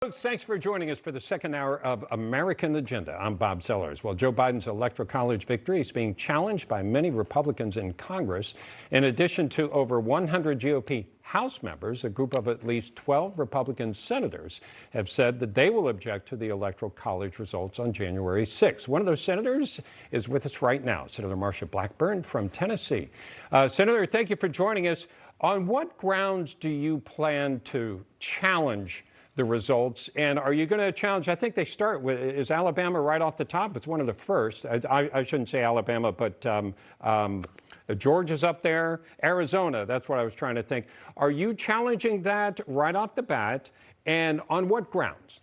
Folks, thanks for joining us for the second hour of American Agenda. I'm Bob Sellers. Well, Joe Biden's Electoral College victory is being challenged by many Republicans in Congress. In addition to over 100 GOP House members, a group of at least 12 Republican senators have said that they will object to the Electoral College results on January 6th. One of those senators is with us right now, Senator Marsha Blackburn from Tennessee. Senator, thank you for joining us. On what grounds do you plan to challenge the results, and are you going to challenge? I think they start with, is Alabama right off the top? It's one of the first. I shouldn't say Alabama, but Georgia's up there. Arizona, that's what I was trying to think. Are you challenging that right off the bat, and on what grounds?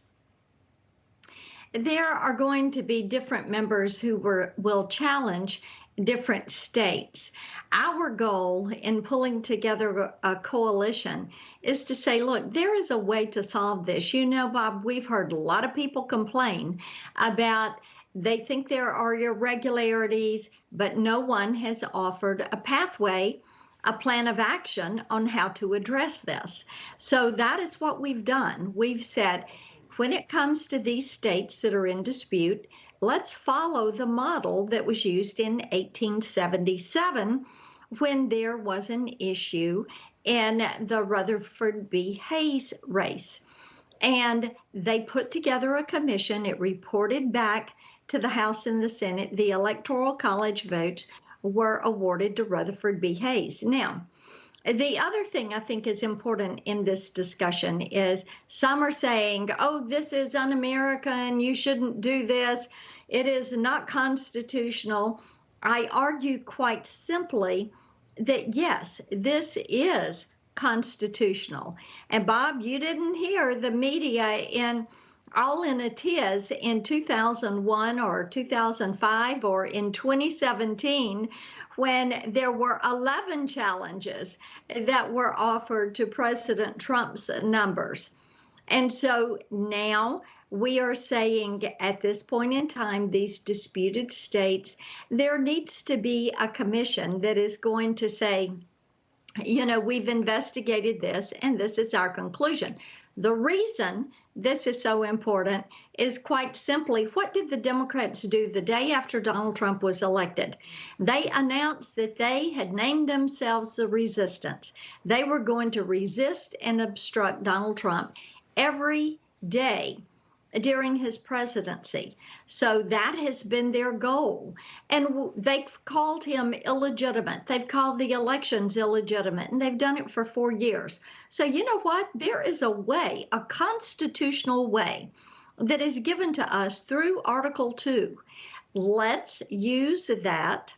There are going to be different members who will challenge different states. Our goal in pulling together a coalition is to say, look, there is a way to solve this. You know, Bob, we've heard a lot of people complain about they think there are irregularities, but no one has offered a pathway, a plan of action on how to address this. So that is what we've done. We've said, when it comes to these states that are in dispute, let's follow the model that was used in 1877 when there was an issue in the Rutherford B. Hayes race. And they put together a commission. It reported back to the House and the Senate. The Electoral College votes were awarded to Rutherford B. Hayes. Now, the other thing I think is important in this discussion is some are saying, oh, this is un-American, you shouldn't do this, it is not constitutional. I argue quite simply that, yes, this is constitutional. And Bob, you didn't hear the media in all in a tiz in 2001 or 2005 or in 2017 when there were 11 challenges that were offered to President Trump's numbers. And so now we are saying at this point in time, these disputed states, there needs to be a commission that is going to say, you know, we've investigated this and this is our conclusion. The reason this is so important is quite simply, what did the Democrats do the day after Donald Trump was elected? They announced that they had named themselves the resistance. They were going to resist and obstruct Donald Trump every day during his presidency. So that has been their goal. And they've called him illegitimate. They've called the elections illegitimate, and they've done it for 4 years. So you know what? There is a way, a constitutional way that is given to us through Article 2. Let's use that.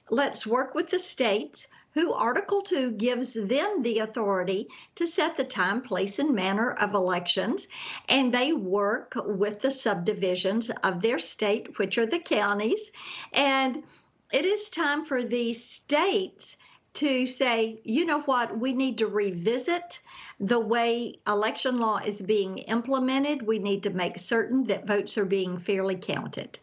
Let's work with the states who Article 2 gives them the authority to set the time, place, and manner of elections, and they work with the subdivisions of their state, which are the counties, and it is time for these states to say, you know what, we need to revisit the way election law is being implemented. We need to make certain that votes are being fairly counted.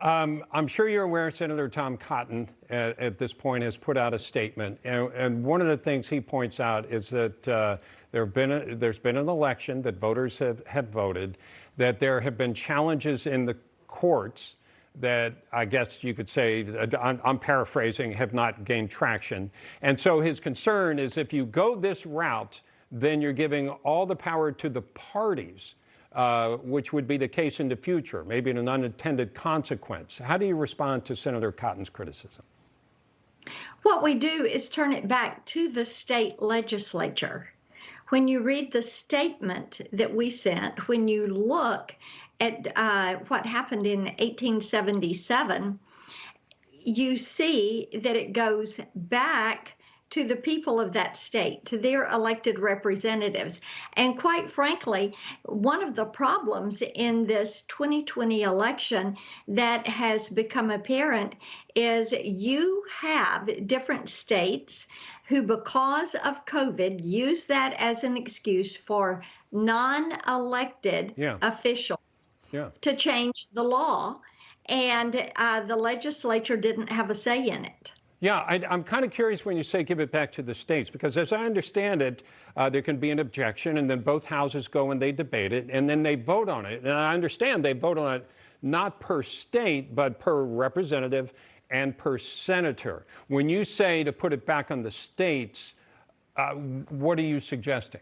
I'm sure you're aware Senator Tom Cotton at this point has put out a statement. And one of the things he points out is that there's been an election that voters have voted, that there have been challenges in the courts that I guess you could say, I'm paraphrasing, have not gained traction. And so his concern is if you go this route, then you're giving all the power to the parties. Which would be the case in the future, maybe an unintended consequence. How do you respond to Senator Cotton's criticism? What we do is turn it back to the state legislature. When you read the statement that we sent, when you look at what happened in 1877, you see that it goes back to the people of that state, to their elected representatives. And quite frankly, one of the problems in this 2020 election that has become apparent is you have different states who, because of COVID, use that as an excuse for non-elected officials to change the law. And the legislature didn't have a say in it. Yeah, I'm kind of curious when you say give it back to the states, because as I understand it, there can be an objection, and then both houses go and they debate it, and then they vote on it. And I understand they vote on it not per state, but per representative and per senator. When you say to put it back on the states, what are you suggesting?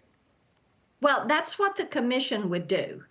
Well, that's what the commission would do.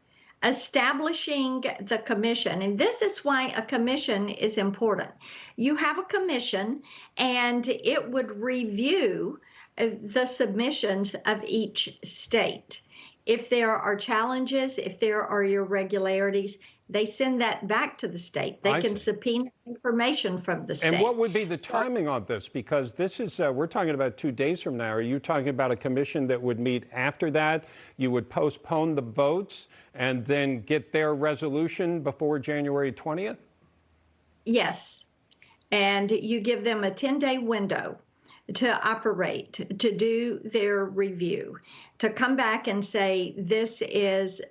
Establishing the commission, and this is why a commission is important. You have a commission, and it would review the submissions of each state. If there are challenges, if there are irregularities, they send that back to the state. They can subpoena information from the state. And what would be the timing on this? Because this is, we're talking about 2 days from now. Are you talking about a commission that would meet after that? You would postpone the votes and then get their resolution before January 20th? Yes. And you give them a 10-day window to operate, to do their review, to come back and say,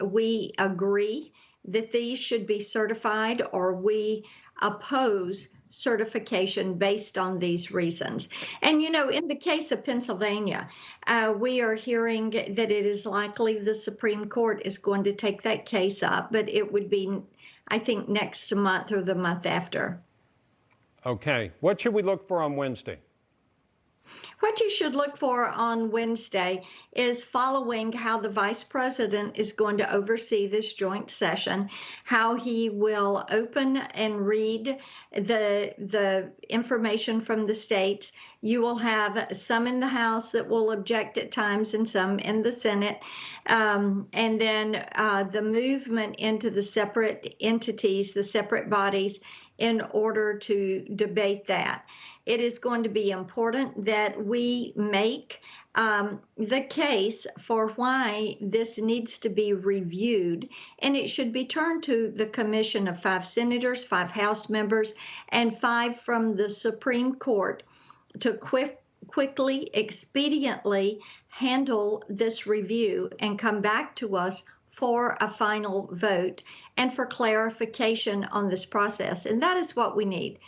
we agree that these should be certified, or we oppose certification based on these reasons. And, in the case of Pennsylvania, we are hearing that it is likely the Supreme Court is going to take that case up, but it would be, I think, next month or the month after. Okay. What should we look for on Wednesday? What you should look for on Wednesday is following how the vice president is going to oversee this joint session, how he will open and read the information from the states. You will have some in the House that will object at times and some in the Senate. And then the movement into the separate entities, the separate bodies, in order to debate that. It is going to be important that we make the case for why this needs to be reviewed, and it should be turned to the commission of 5 senators, 5 House members, and 5 from the Supreme Court to quickly, expediently handle this review and come back to us for a final vote and for clarification on this process. And that is what we need.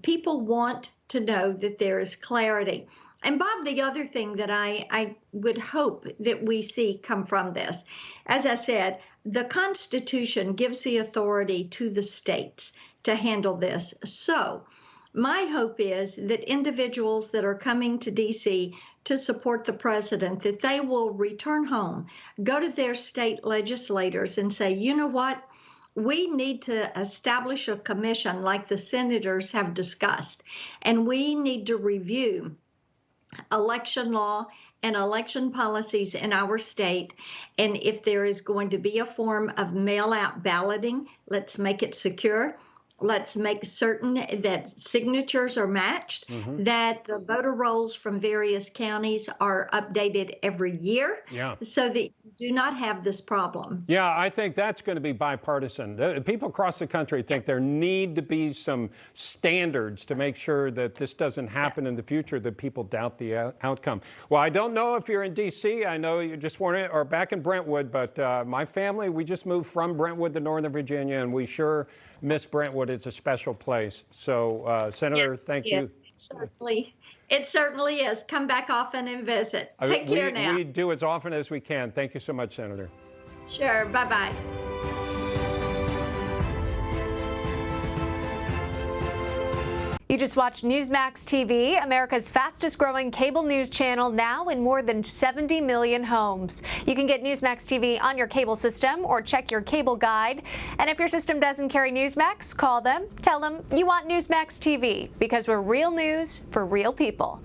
People want to know that there is clarity. And Bob, the other thing that I would hope that we see come from this, as I said, the Constitution gives the authority to the states to handle this. So my hope is that individuals that are coming to D.C. to support the president, that they will return home, go to their state legislators and say, you know what? We need to establish a commission like the senators have discussed, and we need to review election law and election policies in our state. And if there is going to be a form of mail-out balloting, let's make it secure. Let's make certain that signatures are matched, that the voter rolls from various counties are updated every year, so that you do not have this problem. Yeah, I think that's going to be bipartisan. People across the country think there need to be some standards to make sure that this doesn't happen in the future, that people doubt the outcome. Well, I don't know if you're in D.C. I know you just weren't, or back in Brentwood, but my family, we just moved from Brentwood to Northern Virginia, and we sure miss Brentwood. It's a special place. So, Senator, thank you. It certainly is. Come back often and visit. Take care now. We do as often as we can. Thank you so much, Senator. Sure. Bye-bye. You just watched Newsmax TV, America's fastest growing cable news channel, now in more than 70 million homes. You can get Newsmax TV on your cable system or check your cable guide. And if your system doesn't carry Newsmax, call them, tell them you want Newsmax TV, because we're real news for real people.